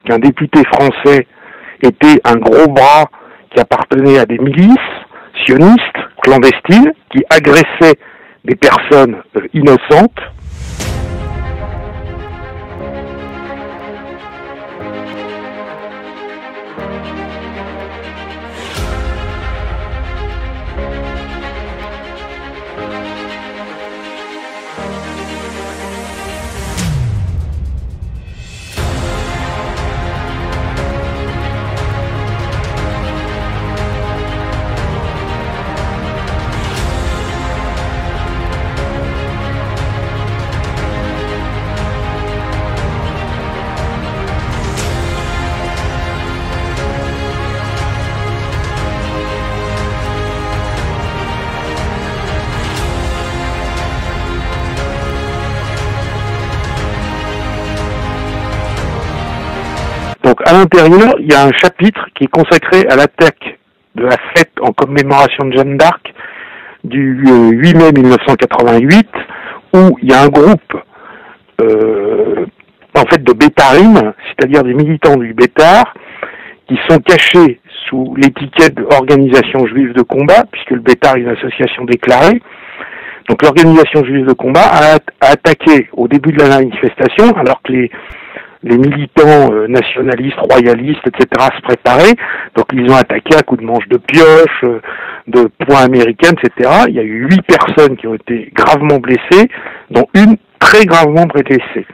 qu'un député français était un gros bras qui appartenait à des milices sionistes, clandestines, qui agressaient des personnes innocentes. Donc à l'intérieur, il y a un chapitre qui est consacré à l'attaque de la fête en commémoration de Jeanne d'Arc du 8 mai 1988, où il y a un groupe de Bétarines, c'est-à-dire des militants du Bétard, qui sont cachés sous l'étiquette d'organisation juive de combat, puisque le Bétard est une association déclarée. Donc l'organisation juive de combat a attaqué au début de la manifestation, alors que les militants nationalistes, royalistes, etc. se préparaient. Donc ils ont attaqué à coups de manche de pioche, de poing américain, etc. Il y a eu 8 personnes qui ont été gravement blessées, dont une très gravement blessée.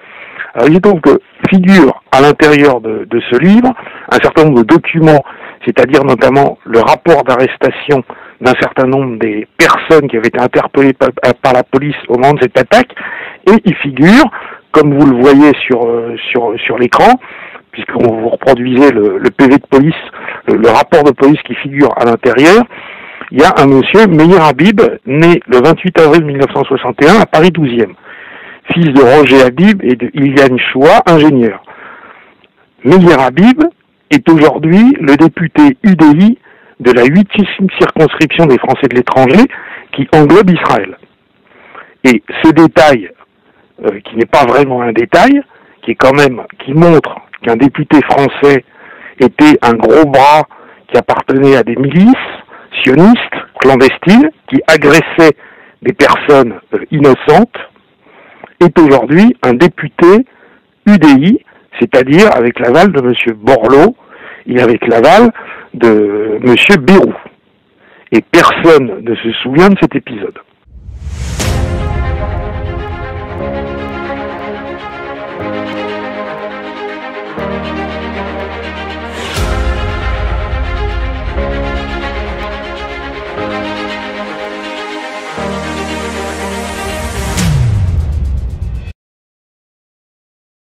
Alors il donc figure à l'intérieur de ce livre un certain nombre de documents, c'est-à-dire notamment le rapport d'arrestation d'un certain nombre des personnes qui avaient été interpellées par la police au moment de cette attaque, et il figure, comme vous le voyez sur l'écran, puisqu'on vous reproduisait le PV de police, le rapport de police qui figure à l'intérieur, il y a un monsieur, Meir Habib, né le 28 avril 1961 à Paris 12e, fils de Roger Habib et de Iliane Choua, ingénieur. Meir Habib est aujourd'hui le député UDI de la 8e circonscription des Français de l'étranger qui englobe Israël. Et ce détail, qui n'est pas vraiment un détail, qui montre qu'un député français était un gros bras qui appartenait à des milices sionistes, clandestines, qui agressaient des personnes innocentes, est aujourd'hui un député UDI, c'est-à-dire avec l'aval de M. Borloo et avec l'aval de M. Bayrou. Et personne ne se souvient de cet épisode.